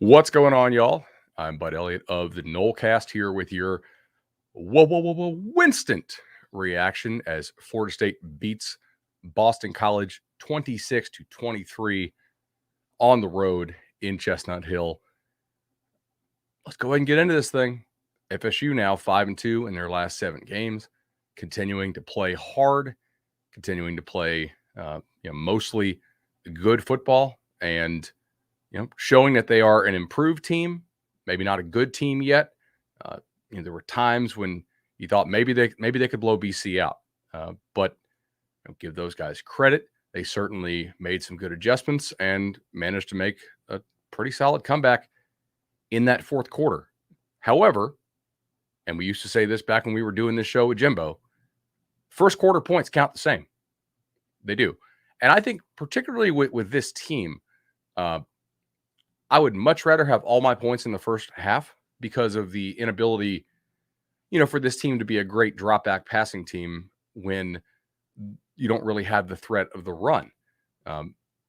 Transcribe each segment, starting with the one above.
What's going on, y'all? I'm Bud Elliott of the Knollcast here with your Winston reaction as Florida State beats Boston College 26-23 on the road in Chestnut Hill. Let's go ahead and get into this thing. FSU now 5-2 in their last 7 games, continuing to play hard, continuing to play mostly good football, and showing that they are an improved team, maybe not a good team yet. Uh, there were times when you thought maybe they could blow BC out, but give those guys credit. They certainly made some good adjustments and managed to make a pretty solid comeback in that fourth quarter. However, and we used to say this back when we were doing this show with Jimbo, first quarter points count the same. They do. And I think particularly with this team, I would much rather have all my points in the first half because of the inability, for this team to be a great drop back passing team when you don't really have the threat of the run.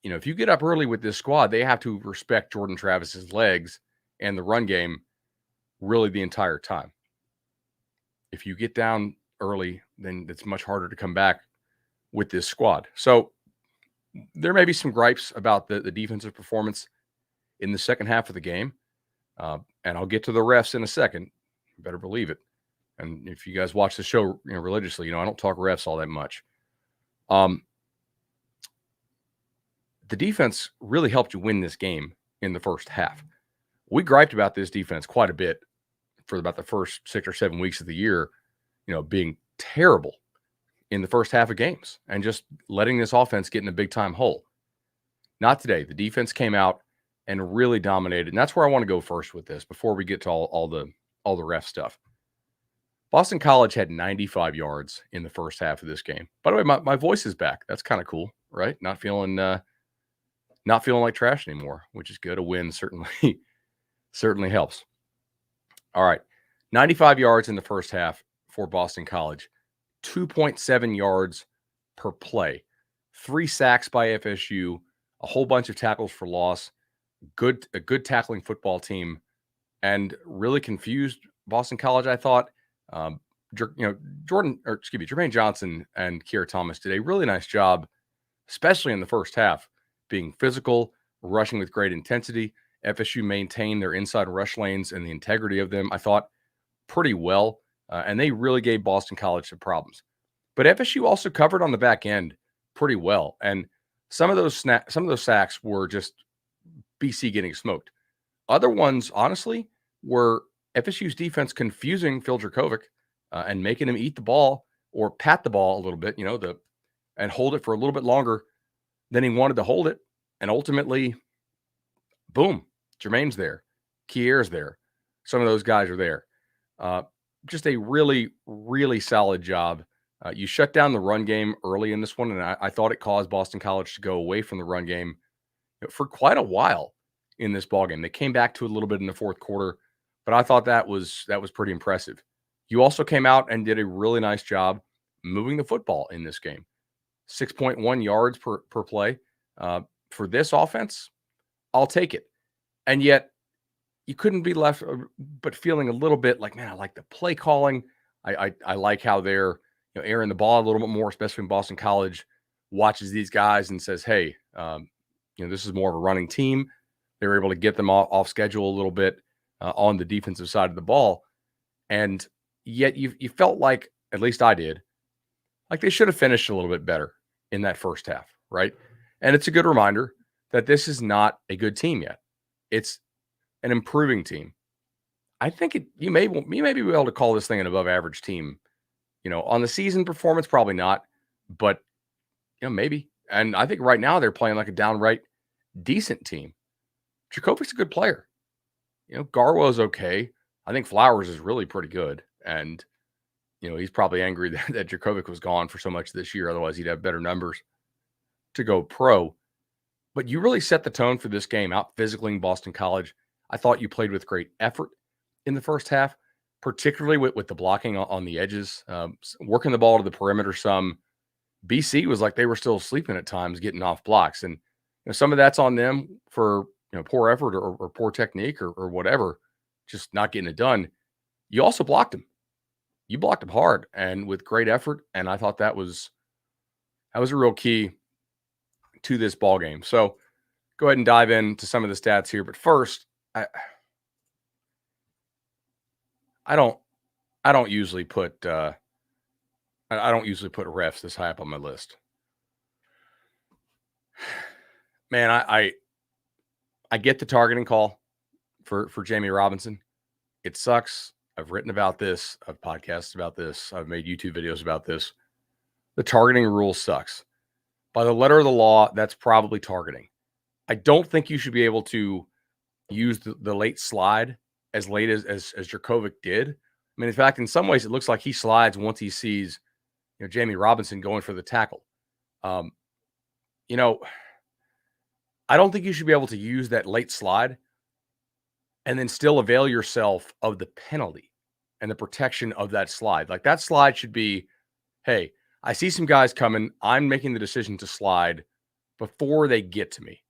If you get up early with this squad, they have to respect Jordan Travis's legs and the run game really the entire time. If you get down early, then it's much harder to come back with this squad. So there may be some gripes about the defensive performance in the second half of the game. And I'll get to the refs in a second. You better believe it. And if you guys watch the show religiously, I don't talk refs all that much. The defense really helped you win this game in the first half. We griped about this defense quite a bit for about the first 6 or 7 weeks of the year, being terrible in the first half of games and just letting this offense get in a big time hole. Not today. The defense came out and really dominated. And that's where I want to go first with this before we get to all the ref stuff. Boston College had 95 yards in the first half of this game. By the way, my voice is back. That's kind of cool, right? Not feeling like trash anymore, which is good. A win certainly helps. All right. 95 yards in the first half for Boston College. 2.7 yards per play. 3 sacks by FSU, a whole bunch of tackles for loss. A good tackling football team, and really confused Boston College, I thought. Jermaine Johnson and Keir Thomas did a really nice job, especially in the first half, being physical, rushing with great intensity. FSU maintained their inside rush lanes and the integrity of them, I thought, pretty well, and they really gave Boston College some problems. But FSU also covered on the back end pretty well, and some of those sacks were just BC getting smoked. Other ones, honestly, were FSU's defense confusing Phil Dracovic and making him eat the ball or pat the ball a little bit, and hold it for a little bit longer than he wanted to hold it. And ultimately, boom, Jermaine's there. Keir's there. Some of those guys are there. Just a really, really solid job. You shut down the run game early in this one, and I thought it caused Boston College to go away from the run game for quite a while in this ballgame. They came back to a little bit in the fourth quarter, but I thought that was pretty impressive. You also came out and did a really nice job moving the football in this game. 6.1 yards per play. For this offense, I'll take it. And yet, you couldn't be left but feeling a little bit like, man, I like the play calling. I like how they're airing the ball a little bit more, especially when Boston College watches these guys and says, hey, this is more of a running team. They were able to get them off schedule a little bit on the defensive side of the ball. And yet you felt like, at least I did, like they should have finished a little bit better in that first half, right? And it's a good reminder that this is not a good team yet. It's an improving team. I think you may be able to call this thing an above average team. On the season performance, probably not, but maybe. And I think right now they're playing like a downright decent team. Drakovic's a good player. Garwo's okay. I think Flowers is really pretty good. And, he's probably angry that Dracovic was gone for so much this year. Otherwise, he'd have better numbers to go pro. But you really set the tone for this game, out physicaling Boston College. I thought you played with great effort in the first half, particularly with the blocking on the edges, working the ball to the perimeter some. BC was like they were still sleeping at times, getting off blocks. And some of that's on them for poor effort or poor technique or whatever, just not getting it done. You also blocked him. You blocked him hard and with great effort, and I thought that was a real key to this ball game. So go ahead and dive into some of the stats here. But first, I don't usually put I don't usually put refs this high up on my list. Man, I get the targeting call for Jamie Robinson. It sucks. I've written about this. I've podcasted about this. I've made YouTube videos about this. The targeting rule sucks. By the letter of the law, that's probably targeting. I don't think you should be able to use the late slide as late as Jurkovec did. I mean, in fact, in some ways, it looks like he slides once he sees Jamie Robinson going for the tackle. You know, I don't think you should be able to use that late slide and then still avail yourself of the penalty and the protection of that slide. Like that slide should be, hey, I see some guys coming. I'm making the decision to slide before they get to me.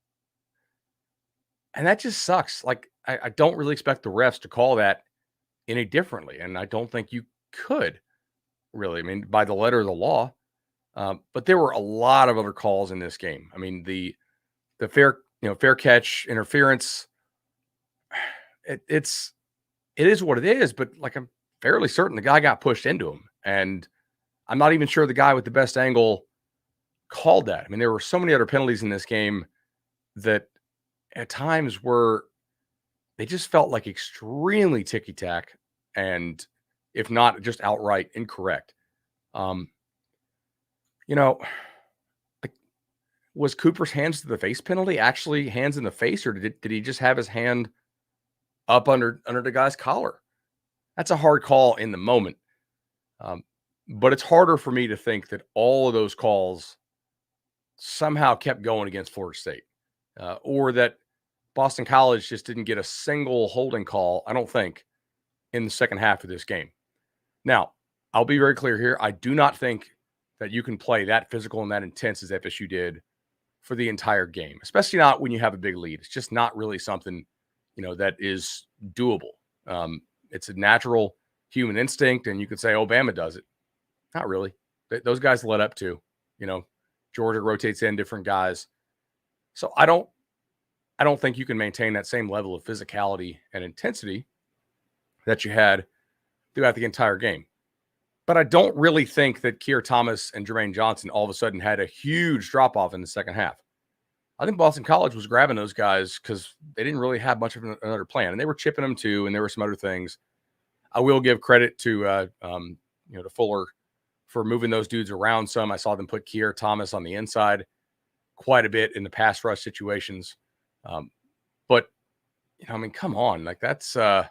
And that just sucks. Like, I don't really expect the refs to call that any differently. And I don't think you could really, I mean, by the letter of the law. But there were a lot of other calls in this game. I mean, the fair catch interference, it is what it is, but like I'm fairly certain the guy got pushed into him. And I'm not even sure the guy with the best angle called that. I mean, there were so many other penalties in this game that at times were they just felt like extremely ticky-tack and if not just outright incorrect. Like, was Cooper's hands to the face penalty actually hands in the face, or did he just have his hand up under the guy's collar? That's a hard call in the moment. But it's harder for me to think that all of those calls somehow kept going against Florida State, or that Boston College just didn't get a single holding call, I don't think, in the second half of this game. Now, I'll be very clear here. I do not think that you can play that physical and that intense as FSU did for the entire game, especially not when you have a big lead. It's just not really something, that is doable. It's a natural human instinct, and you could say Obama does it. Not really. Those guys let up too. Georgia rotates in different guys. So I don't think you can maintain that same level of physicality and intensity that you had throughout the entire game. But I don't really think that Keir Thomas and Jermaine Johnson all of a sudden had a huge drop-off in the second half. I think Boston College was grabbing those guys because they didn't really have much of another plan. And they were chipping them too, and there were some other things. I will give credit to to Fuller for moving those dudes around some. I saw them put Keir Thomas on the inside quite a bit in the pass rush situations. But come on, like that's a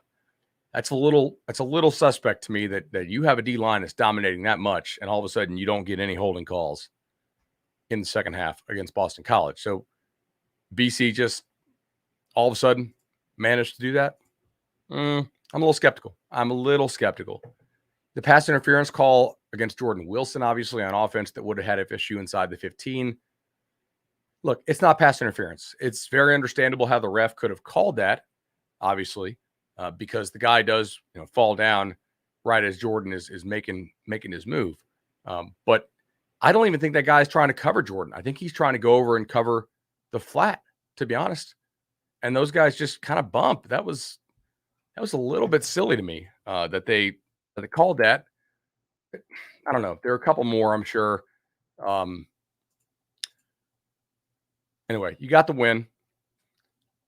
little suspect to me that you have a D line that's dominating that much, and all of a sudden you don't get any holding calls in the second half against Boston College. So BC just all of a sudden managed to do that. I'm a little skeptical. The pass interference call against Jordan Wilson, obviously on offense, that would have had FSU inside the 15. Look, it's not pass interference. It's very understandable how the ref could have called that, obviously, because the guy does fall down right as Jordan is making his move. But I don't even think that guy's trying to cover Jordan. I think he's trying to go over and cover the flat, to be honest. And those guys just kind of bump. That was a little bit silly to me that they called that. I don't know. There are a couple more, I'm sure. Anyway, you got the win.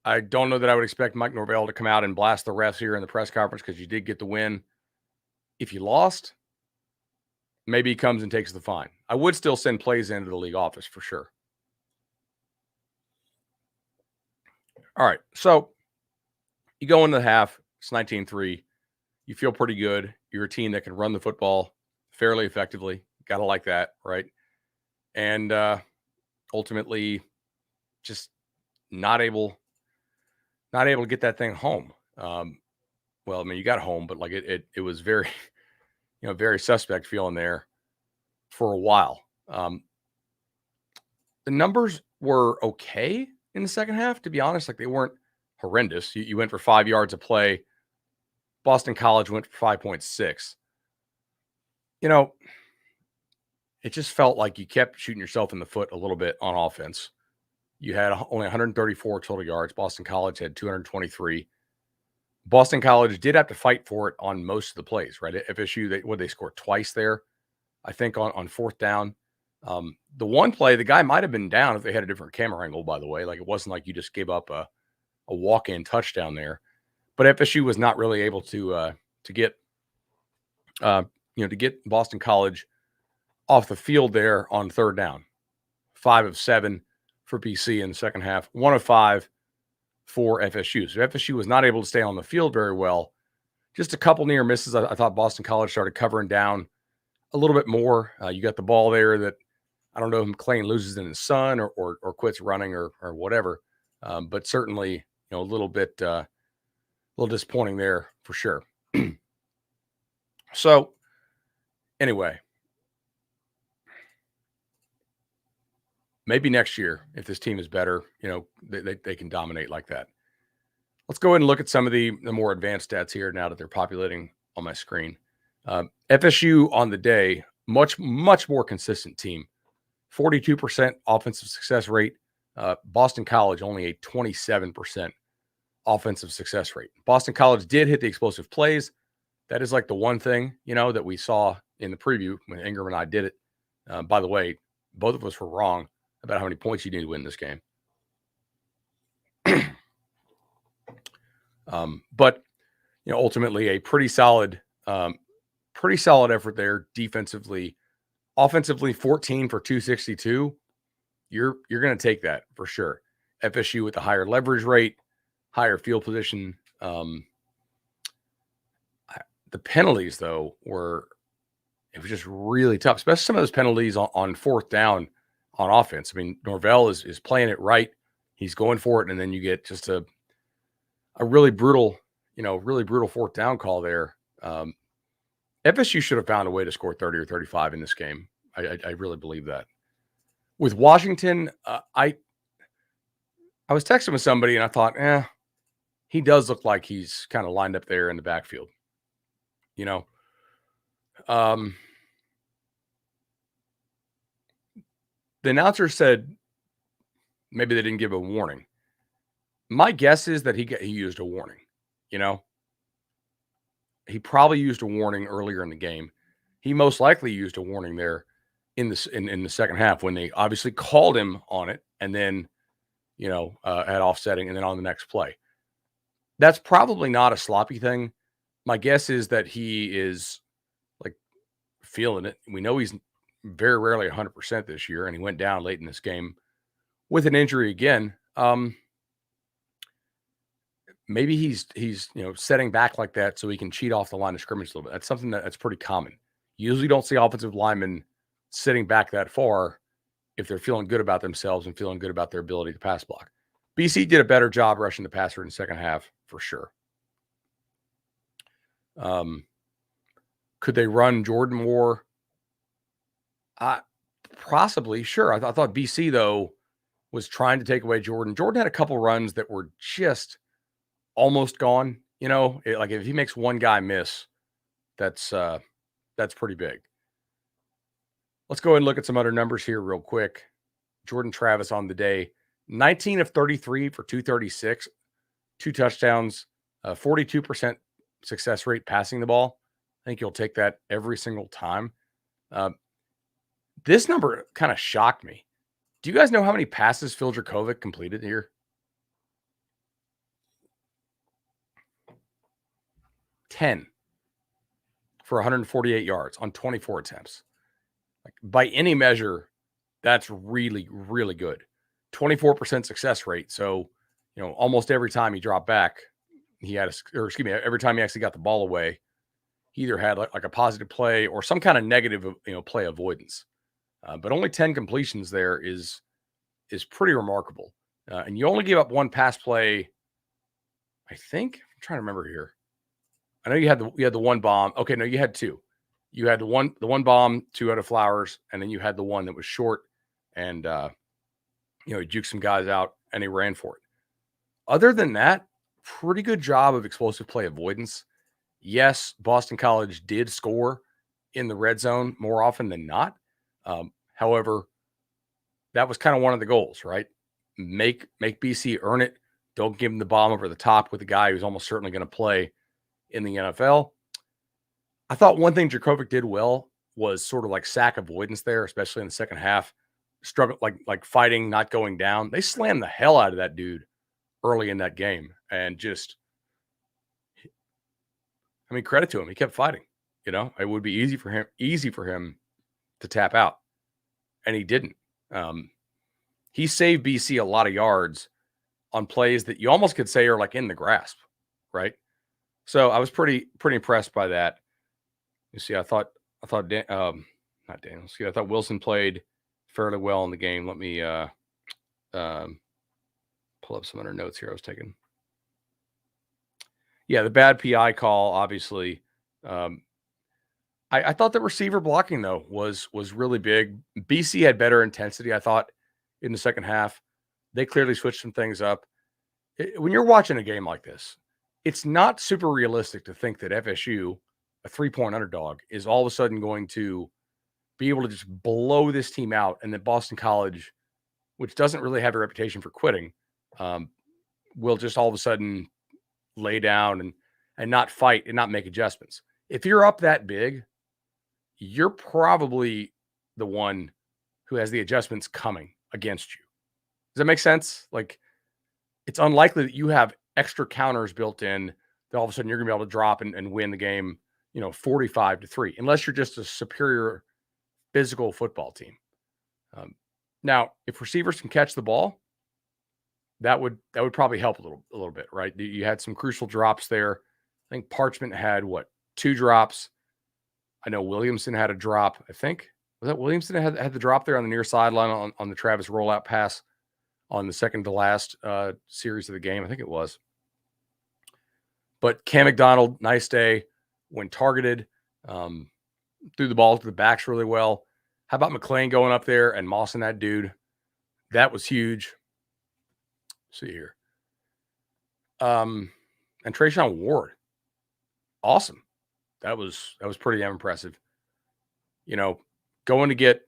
I don't know that I would expect Mike Norvell to come out and blast the refs here in the press conference because you did get the win. If you lost, maybe he comes and takes the fine. I would still send plays into the league office for sure. All right, so you go into the half. It's 19-3. You feel pretty good. You're a team that can run the football fairly effectively. Got to like that, right? And ultimately, just not able to get that thing home. Well, I mean, you got home, but like it was very, very suspect feeling there for a while. The numbers were okay. in the second half, to be honest. Like, they weren't horrendous. You went for 5 yards of play. Boston College went for 5.6. You know, it just felt like you kept shooting yourself in the foot a little bit on offense. You had only 134 total yards. Boston College had 223. Boston College did have to fight for it on most of the plays, right? FSU, they scored twice there, I think, on fourth down. The one play, the guy might have been down if they had a different camera angle, by the way. Like, it wasn't like you just gave up a walk-in touchdown there. But FSU was not really able to get to get Boston College off the field there on third down. 5 of 7 for BC in the second half, 1 of 5 for FSU. So FSU was not able to stay on the field very well. Just a couple near misses. I thought Boston College started covering down a little bit more. You got the ball there that I don't know if McClain loses in the sun or quits running or whatever. But certainly, a little disappointing there for sure. So anyway, maybe next year, if this team is better, they can dominate like that. Let's go ahead and look at some of the more advanced stats here now that they're populating on my screen. FSU on the day, much more consistent team. 42% offensive success rate. Boston College only a 27% offensive success rate. Boston College did hit the explosive plays. That is like the one thing, that we saw in the preview when Ingram and I did it. By the way, both of us were wrong about how many points you need to win this game. But ultimately a pretty solid effort there defensively. Offensively, 14 for 262. You're going to take that for sure. FSU with the higher leverage rate, higher field position. The penalties, though, it was just really tough, especially some of those penalties on fourth down on offense. I mean, Norvell is playing it right. He's going for it, and then you get just a really brutal fourth down call there. FSU should have found a way to score 30 or 35 in this game. I really believe that. With Washington, I was texting with somebody, and I thought, he does look like he's kind of lined up there in the backfield. The announcer said maybe they didn't give a warning. My guess is that he used a warning. He probably used a warning earlier in the game. He most likely used a warning there in the second half when they obviously called him on it, and then at offsetting, and then on the next play. That's probably not a sloppy thing. My guess is that he is like feeling it. We know he's very rarely 100% this year, and he went down late in this game with an injury again. Maybe he's setting back like that so he can cheat off the line of scrimmage a little bit. That's something that's pretty common. You usually don't see offensive linemen sitting back that far if they're feeling good about themselves and feeling good about their ability to pass block. BC did a better job rushing the passer in the second half for sure. Could they run Jordan more? Possibly, sure. I thought BC, though, was trying to take away Jordan. Jordan had a couple runs that were just almost gone. Like if he makes one guy miss, that's pretty big. Let's go ahead and look at some other numbers here real quick. Jordan Travis on the day, 19 of 33 for 236, 2 touchdowns, 42% success rate passing the ball. I think you'll take that every single time. This number kind of shocked me. Do you guys know how many passes Phil Dracovic completed here? 10 for 148 yards on 24 attempts. Like, by any measure, that's really, really good. 24% success rate. So, almost every time he dropped back, every time he actually got the ball away, he either had like a positive play or some kind of negative, play avoidance. But only 10 completions there is pretty remarkable. And you only gave up one pass play, I think. I'm trying to remember here. I know you had the one bomb. Okay, no, you had 2. You had the one bomb, 2 out of Flowers, and then you had the one that was short, and you juked some guys out and he ran for it. Other than that, pretty good job of explosive play avoidance. Yes, Boston College did score in the red zone more often than not. However, that was kind of one of the goals, right? Make BC earn it. Don't give them the bomb over the top with a guy who's almost certainly going to play in the NFL. I thought one thing Jurkovec did well was sort of like sack avoidance there, especially in the second half. Struggle like fighting, not going down. They slammed the hell out of that dude early in that game, and just, I mean, credit to him. He kept fighting. It would be easy for him to tap out, and he didn't. He saved BC a lot of yards on plays that you almost could say are like in the grasp, right? So I was pretty impressed by that. You see, I thought not Daniel. See, I thought Wilson played fairly well in the game. Let me pull up some other notes here I was taking. Yeah, the bad PI call, obviously. I thought the receiver blocking, though, was really big. BC had better intensity, I thought, in the second half. They clearly switched some things up. When you're watching a game like this, it's not super realistic to think that FSU, a 3-point underdog, is all of a sudden going to be able to just blow this team out, and that Boston College, which doesn't really have a reputation for quitting, will just all of a sudden lay down and not fight and not make adjustments. If you're up that big, you're probably the one who has the adjustments coming against you. Does that make sense? Like, it's unlikely that you have extra counters built in that all of a sudden you're going to be able to drop and win the game, 45-3, unless you're just a superior physical football team. Now, if receivers can catch the ball, that would probably help a little bit, right? You had some crucial drops there. I think Parchment had 2 drops. I know Williamson had a drop. I think was that Williamson had the drop there on the near sideline on the Travis rollout pass on the second to last series of the game. I think it was. But Cam McDonald, nice day when targeted, threw the ball to the backs really well. How about McClain going up there and mossing that dude? That was huge. Let's see here. And Trayshawn Ward. Awesome. That was pretty damn impressive. Going to get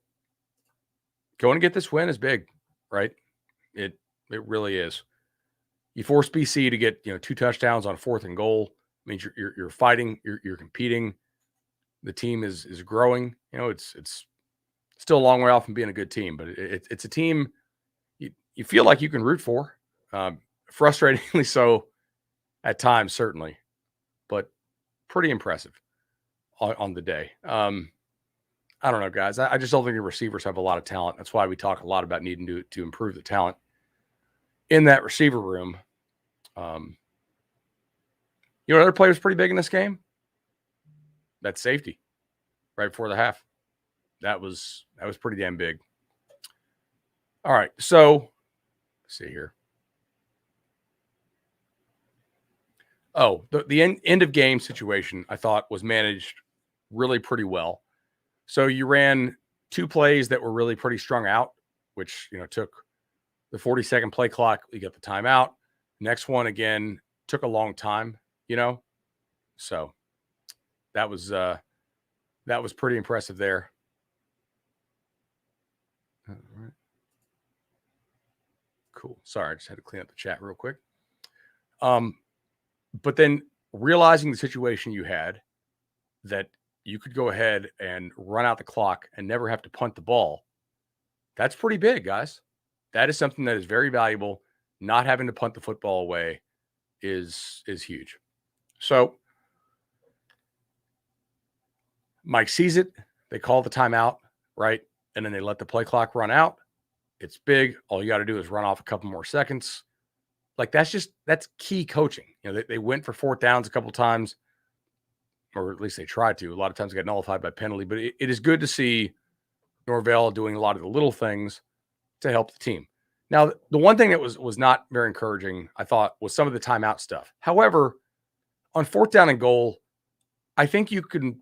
this win is big, right? It really is. You force BC to get 2 touchdowns on 4th and goal. I mean, you're fighting, you're competing. The team is growing. It's still a long way off from being a good team, but it's a team you feel like you can root for. Frustratingly so at times, certainly, but pretty impressive on the day. I don't know, guys. I just don't think the receivers have a lot of talent. That's why we talk a lot about needing to improve the talent in that receiver room. Another player was pretty big in this game. That safety right before the half. That was pretty damn big. All right, so let's see here. Oh, the end of game situation I thought was managed really pretty well. So you ran 2 plays that were really pretty strung out, which took the 40-second play clock. You got the timeout. Next one again took a long time. So that was pretty impressive there. All right. Cool. Sorry, I just had to clean up the chat real quick. But then realizing the situation you had, that you could go ahead and run out the clock and never have to punt the ball, that's pretty big, guys. That is something that is very valuable. Not having to punt the football away is huge. So Mike sees it. They call the timeout, right? And then they let the play clock run out. It's big. All you got to do is run off a couple more seconds. Like, that's key coaching. They went for 4th downs a couple times, or at least they tried to. A lot of times they got nullified by penalty, but it is good to see Norvell doing a lot of the little things to help the team. Now, the one thing that was not very encouraging, I thought, was some of the timeout stuff. However, on 4th down and goal, I think you can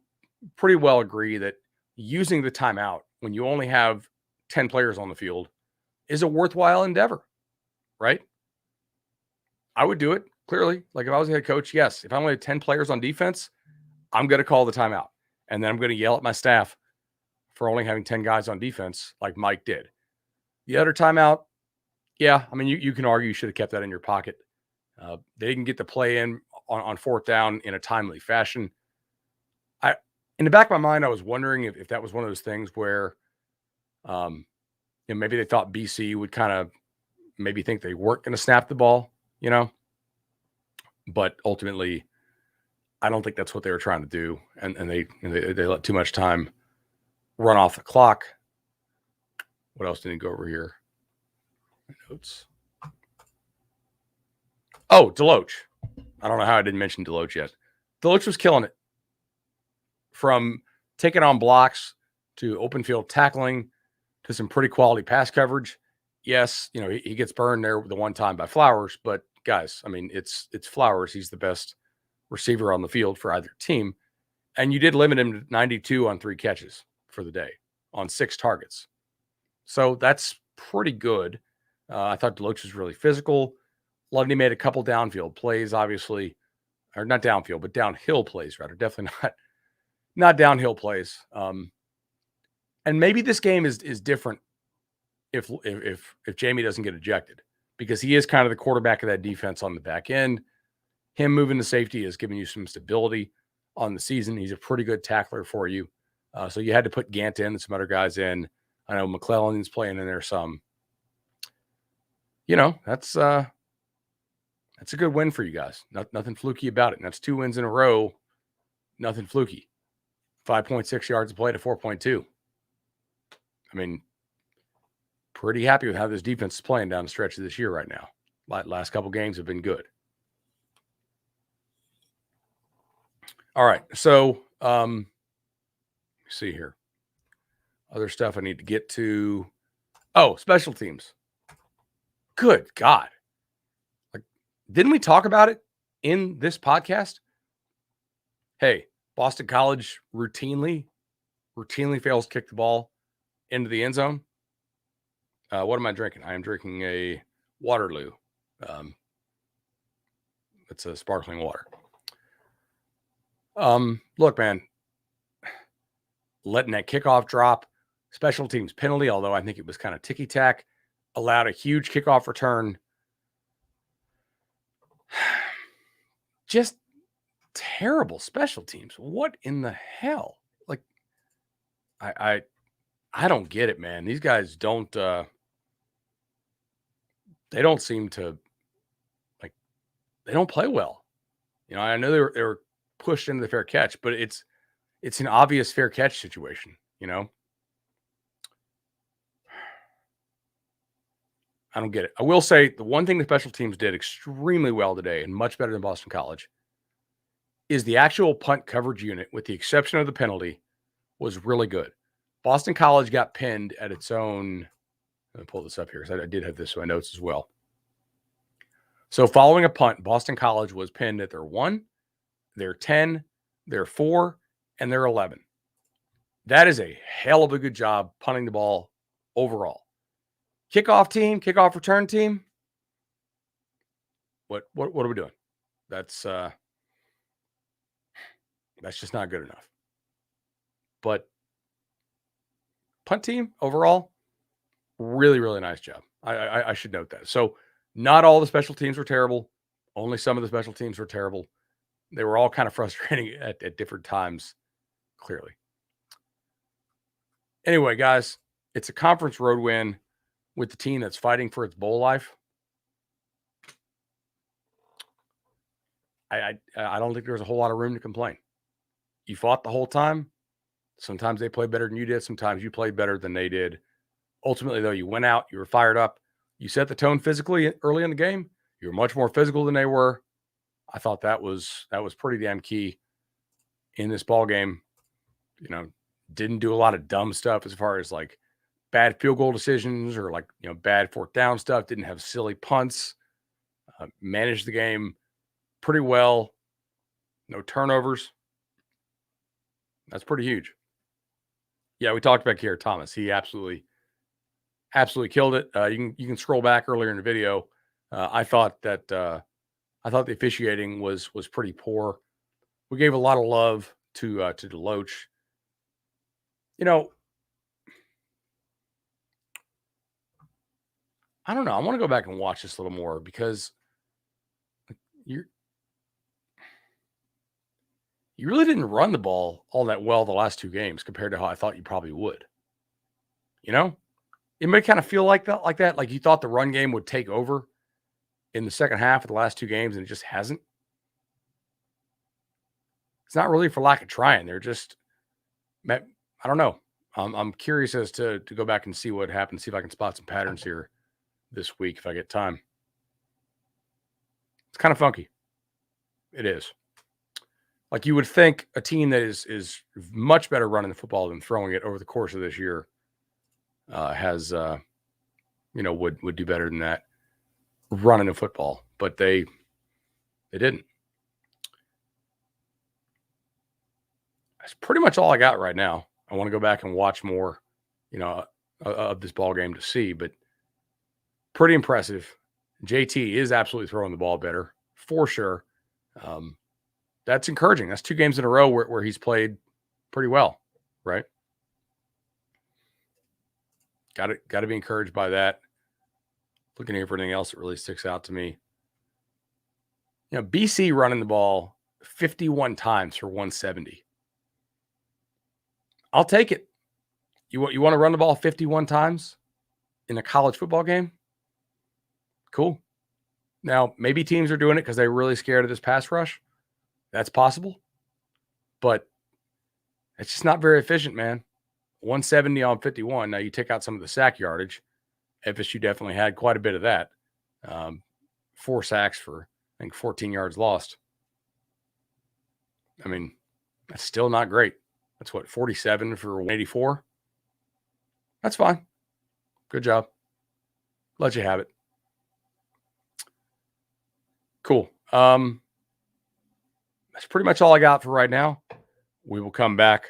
pretty well agree that using the timeout when you only have 10 players on the field is a worthwhile endeavor, right? I would do it, clearly. Like if I was a head coach, yes. If I only had 10 players on defense, I'm going to call the timeout. And then I'm going to yell at my staff for only having 10 guys on defense, like Mike did. The other timeout, yeah, I mean, you can argue you should have kept that in your pocket. They didn't get the play in on fourth down in a timely fashion. In the back of my mind, I was wondering if that was one of those things where maybe they thought BC would kind of maybe think they weren't going to snap the ball, but ultimately, I don't think that's what they were trying to do, and they let too much time run off the clock. What else did he go over here? Notes. Oh, Deloach. I don't know how I didn't mention Deloach yet. Deloach was killing it. From taking on blocks to open field tackling to some pretty quality pass coverage. Yes, he gets burned there the one time by Flowers, but guys, I mean, it's Flowers. He's the best receiver on the field for either team. And you did limit him to 92 on 3 catches for the day on 6 targets. So that's pretty good. I thought Deloach was really physical. Ludney made a couple downfield plays, obviously, or not downfield, but downhill plays, rather. Definitely not downhill plays. And maybe this game is different if Jamie doesn't get ejected, because he is kind of the quarterback of that defense on the back end. Him moving to safety is giving you some stability on the season. He's a pretty good tackler for you. So you had to put Gant in and some other guys in. I know McClellan's playing in there some. That's a good win for you guys. Nothing fluky about it. And that's 2 wins in a row. Nothing fluky. 5.6 yards a play to 4.2. I mean, pretty happy with how this defense is playing down the stretch of this year right now. Last couple games have been good. All right. So, see here. Other stuff I need to get to. Oh, special teams. Good God. Didn't we talk about it in this podcast? Hey, Boston College routinely fails to kick the ball into the end zone. What am I drinking? I am drinking a Waterloo. It's a sparkling water. Look, man, letting that kickoff drop, special teams penalty, although I think it was kind of ticky-tack, allowed a huge kickoff return. Just terrible special teams. What in the hell? Like, I don't get it, man. These guys don't they don't seem to, like, they don't play well. I know they were pushed into the fair catch, but it's an obvious fair catch situation, I don't get it. I will say the one thing the special teams did extremely well today, and much better than Boston College, is the actual punt coverage unit, with the exception of the penalty, was really good. Boston College got pinned at its own. Let me pull this up here because I did have this in my notes as well. So following a punt, Boston College was pinned at their 1, their 10, their 4, and their 11. That is a hell of a good job punting the ball overall. Kickoff return team. What are we doing? That's just not good enough. But punt team overall, really, really nice job. I should note that. So not all the special teams were terrible. Only some of the special teams were terrible. They were all kind of frustrating at different times, clearly. Anyway, guys, it's a conference road win with the team that's fighting for its bowl life. I don't think there's a whole lot of room to complain. You fought the whole time. Sometimes they played better than you did. Sometimes you played better than they did. Ultimately, though, you went out. You were fired up. You set the tone physically early in the game. You were much more physical than they were. I thought that was pretty damn key in this ball game. Didn't do a lot of dumb stuff as far as like bad field goal decisions or like bad fourth down stuff. Didn't have silly punts. Managed the game pretty well. No turnovers. That's pretty huge. Yeah, we talked about Keir Thomas. He absolutely killed it. You can scroll back earlier in the video. I thought that I thought the officiating was pretty poor. We gave a lot of love to Deloach. You know, I don't know. I want to go back and watch this a little more because you you really didn't run the ball all that well the last two games compared to how I thought you probably would. You know, it may kind of feel like that, like you thought the run game would take over in the second half of the last two games, and it just hasn't. It's not really for lack of trying. They're just, I don't know. I'm curious as to go back and see what happened, see if I can spot some patterns here this week if I get time. It's kind of funky. It is. Like you would think a team that is much better running the football than throwing it over the course of this year has would do better than that running the football, but they didn't. That's pretty much all I got right now. I want to go back and watch more, of this ball game to see, but pretty impressive. JT is absolutely throwing the ball better for sure. That's encouraging. That's two games in a row where he's played pretty well, right? Got to be encouraged by that. Looking here for anything else that really sticks out to me. BC running the ball 51 times for 170. I'll take it. You want to run the ball 51 times in a college football game? Cool. Now, maybe teams are doing it because they're really scared of this pass rush. That's possible. But it's just not very efficient, man. 170 on 51. Now, you take out some of the sack yardage. FSU definitely had quite a bit of that. 4 sacks for, I think, 14 yards lost. I mean, that's still not great. That's what, 47 for 184? That's fine. Good job. Let you have it. Cool. That's pretty much all I got for right now. We will come back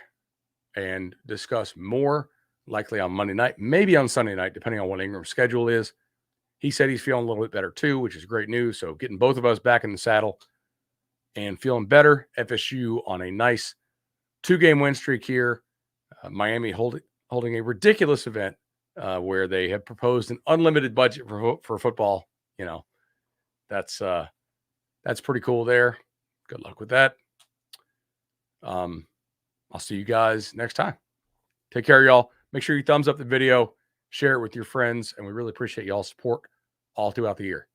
and discuss more, likely on Monday night, maybe on Sunday night, depending on what Ingram's schedule is. He said he's feeling a little bit better too, which is great news. So getting both of us back in the saddle and feeling better. FSU on a nice 2-game win streak here. Miami holding a ridiculous event where they have proposed an unlimited budget for football. That's pretty cool there. Good luck with that. I'll see you guys next time. Take care, y'all. Make sure you thumbs up the video, share it with your friends, and we really appreciate y'all's support all throughout the year.